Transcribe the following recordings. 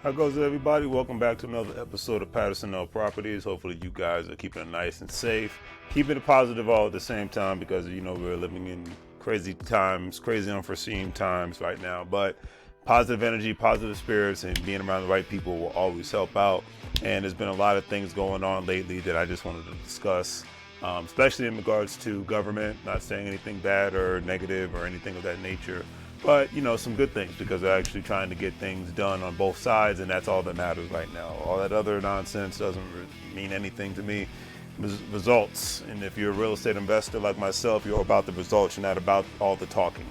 How goes it, everybody? Welcome back to another episode of Patterson L Properties. Hopefully you guys are keeping it nice and safe, keeping it positive all at the same time, because we're living in crazy times, crazy unforeseen times right now. But positive energy, positive spirits, and being around the right people will always help out. And there's been a lot of things going on lately that I just wanted to discuss, especially in regards to government. Not saying anything bad or negative or anything of that nature, but some good things, because they're actually trying to get things done on both sides, and that's all that matters right now. All that other nonsense doesn't mean anything to me. Results. And if you're a real estate investor like myself, you're about the results. You're not about all the talking,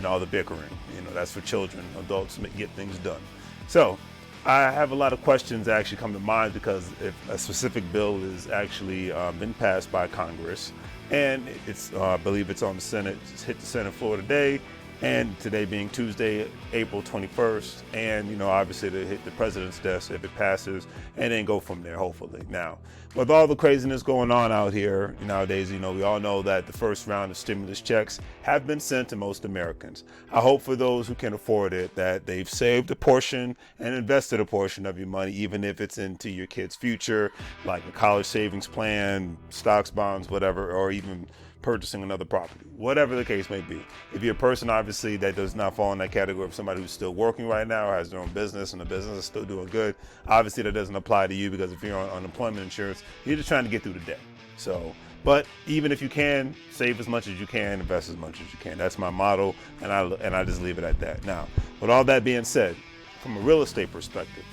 all the bickering. That's for children. Adults get things done. So I have a lot of questions that actually come to mind, because if a specific bill is actually been passed by Congress, and it's I believe it's on the Senate. It's hit the Senate floor today. And today being Tuesday, April 21st, and obviously to hit the president's desk if it passes, and then go from there, hopefully. Now, with all the craziness going on out here nowadays, we all know that the first round of stimulus checks have been sent to most Americans. I hope for those who can afford it that they've saved a portion and invested a portion of your money, even if it's into your kid's future, like a college savings plan, stocks, bonds, whatever, or even purchasing another property, whatever the case may be. If you're a person, obviously, that does not fall in that category of somebody who's still working right now or has their own business and the business is still doing good, obviously that doesn't apply to you, because if you're on unemployment insurance, you're just trying to get through the day. So, but even if you can, save as much as you can, invest as much as you can. That's my motto, and I just leave it at that. Now, with all that being said, from a real estate perspective,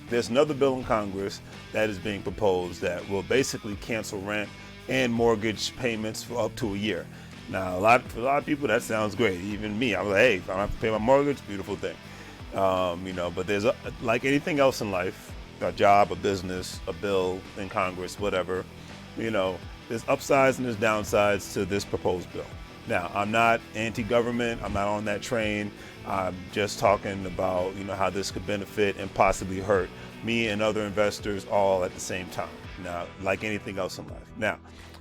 there's another bill in Congress that is being proposed that will basically cancel rent and mortgage payments for up to a year. Now, for a lot of people, that sounds great. Even me, I was like, hey, if I don't have to pay my mortgage, beautiful thing. But there's like anything else in life, a job, a business, a bill in Congress, whatever, there's upsides and there's downsides to this proposed bill. Now, I'm not anti-government. I'm not on that train. I'm just talking about, how this could benefit and possibly hurt me and other investors all at the same time. Now, like anything else in life. Now,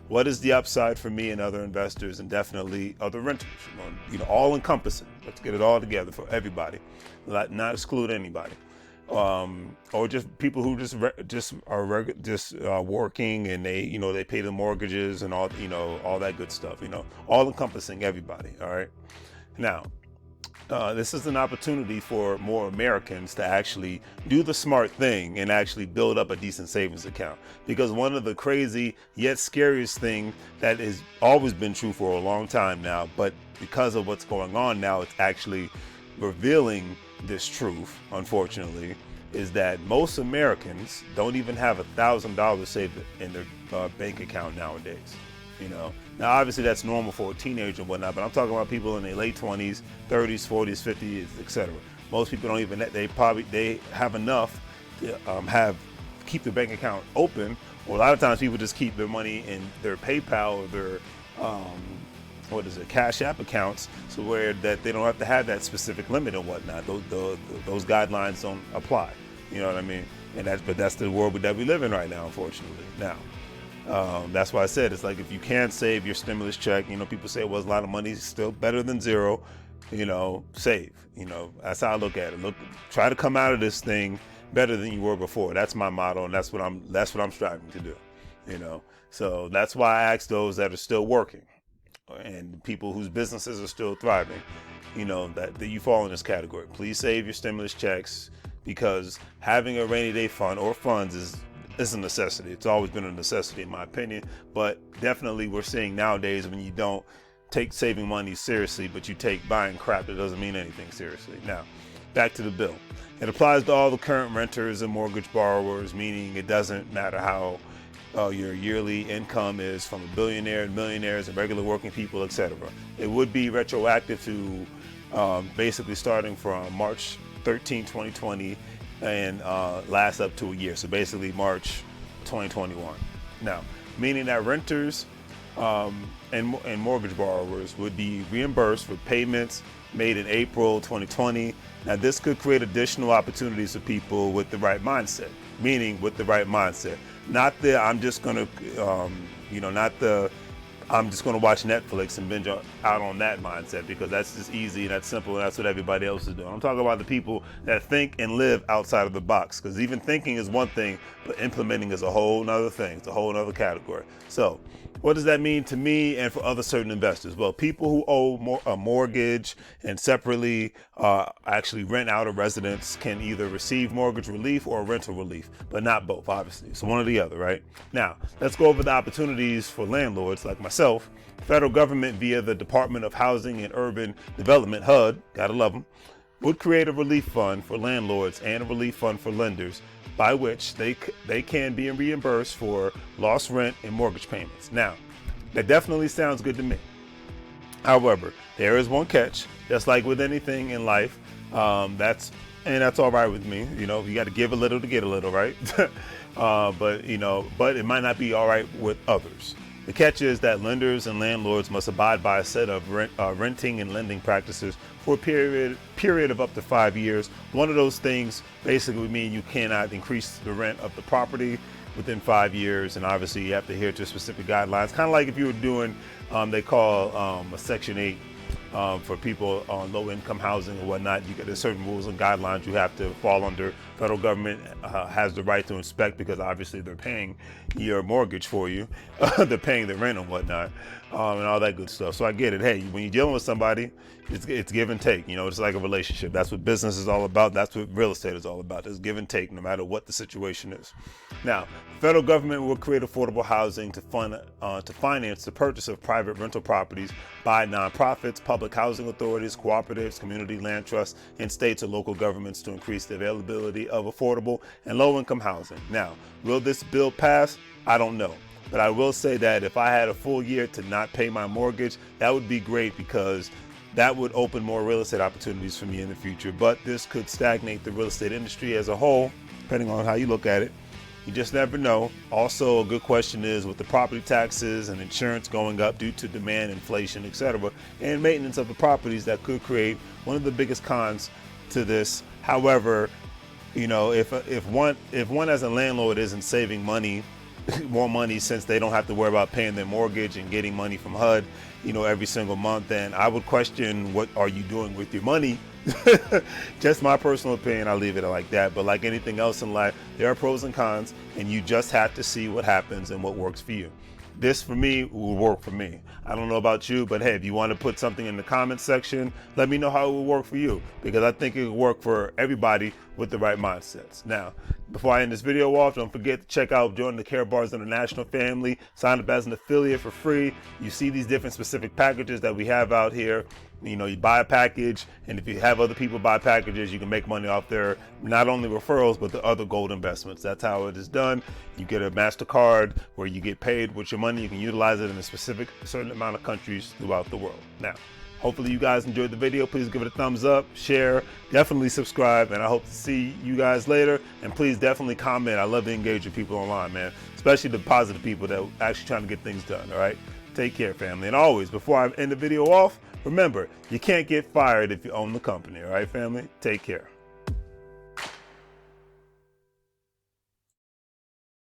what is the upside for me and other investors, and definitely other renters? All encompassing. Let's get it all together for everybody, not exclude anybody, or just people who just are working, and they pay the mortgages and all that good stuff. All encompassing everybody. All right. Now, this is an opportunity for more Americans to actually do the smart thing and actually build up a decent savings account. Because one of the crazy yet scariest thing that has always been true for a long time now, but because of what's going on now, it's actually revealing this truth, unfortunately, is that most Americans don't even have $1,000 saved in their bank account nowadays. Now obviously that's normal for a teenager and whatnot, but I'm talking about people in their late 20s, 30s, 40s, 50s, etc. Most people don't even, they have enough to keep their bank account open, or a lot of times people just keep their money in their PayPal or their Cash App accounts, so where that they don't have to have that specific limit and whatnot. Those guidelines don't apply. You know what I mean? But that's the world that we live in right now, unfortunately. Now, that's why I said it's like, if you can't save your stimulus check, people say, well, it's a lot of money, still better than zero. Save. That's how I look at it. Try to come out of this thing better than you were before. That's my motto, and that's what I'm striving to do. So that's why I ask those that are still working and people whose businesses are still thriving, that you fall in this category. Please save your stimulus checks, because having a rainy day fund or funds is a necessity. It's always been a necessity, in my opinion, but definitely we're seeing nowadays, when you don't take saving money seriously, but you take buying crap, it doesn't mean anything seriously. Now, back to the bill. It applies to all the current renters and mortgage borrowers, meaning it doesn't matter how your yearly income is, from a billionaire, millionaires, and regular working people, etc. It would be retroactive to basically starting from March 13, 2020, and last up to a year. So basically March 2021. Now, meaning that renters and mortgage borrowers would be reimbursed for payments made in April 2020. Now, this could create additional opportunities for people with the right mindset, meaning with the right mindset. Not the, I'm just going to, not the I'm just going to watch Netflix and binge out on that mindset, because that's just easy and that's simple and that's what everybody else is doing. I'm talking about the people that think and live outside of the box, because even thinking is one thing, but implementing is a whole nother thing. It's a whole nother category. So what does that mean to me and for other certain investors? Well, people who owe a mortgage and separately actually rent out a residence can either receive mortgage relief or rental relief, but not both, obviously. So one or the other, right? Now, let's go over the opportunities for landlords like myself. Federal government via the Department of Housing and Urban Development, HUD, gotta love them, would create a relief fund for landlords and a relief fund for lenders, by which they can be reimbursed for lost rent and mortgage payments. Now, that definitely sounds good to me. However, there is one catch. Just like with anything in life, that's all right with me. You know, you got to give a little to get a little, right? But it might not be all right with others. The catch is that lenders and landlords must abide by a set of renting and lending practices for a period of up to 5 years. One of those things basically would mean you cannot increase the rent of the property within 5 years, and obviously you have to adhere to specific guidelines. Kind of like if you were doing, they call a Section 8 for people on low-income housing or whatnot. There's certain rules and guidelines you have to fall under. Federal government has the right to inspect, because obviously they're paying your mortgage for you. They're paying the rent and whatnot, and all that good stuff. So I get it. Hey, when you're dealing with somebody, it's give and take. You know, it's like a relationship. That's what business is all about. That's what real estate is all about. It's give and take, no matter what the situation is. Now, the federal government will create affordable housing to finance the purchase of private rental properties by nonprofits, public housing authorities, cooperatives, community land trusts, and states or local governments to increase the availability of affordable and low-income housing. Now, will this bill pass? I don't know. But I will say that if I had a full year to not pay my mortgage, that would be great, because that would open more real estate opportunities for me in the future. But this could stagnate the real estate industry as a whole, depending on how you look at it. You just never know. Also, a good question is, with the property taxes and insurance going up due to demand, inflation, etc., and maintenance of the properties, that could create one of the biggest cons to this. However, you know, if one as a landlord isn't saving money, more money, since they don't have to worry about paying their mortgage and getting money from HUD, you know, every single month, then I would question, what are you doing with your money? Just my personal opinion, I'll leave it like that. But like anything else in life, there are pros and cons, and you just have to see what happens and what works for you. This, for me, will work for me. I don't know about you, but hey, if you want to put something in the comments section, let me know how it will work for you, because I think it will work for everybody with the right mindsets. Now, before I end this video off, don't forget to check out, join the Care Bars International family, sign up as an affiliate for free. You see these different specific packages that we have out here. You know, you buy a package, and if you have other people buy packages, you can make money off their not only referrals, but the other gold investments. That's how it is done. You get a MasterCard where you get paid with your money. You can utilize it in a certain amount of countries throughout the world. Now, hopefully you guys enjoyed the video. Please give it a thumbs up, share, definitely subscribe, and I hope to see you guys later. And please definitely comment. I love to engage with people online, man, especially the positive people that are actually trying to get things done. All right, take care, family. And always, before I end the video off, remember, you can't get fired if you own the company. All right, family, take care.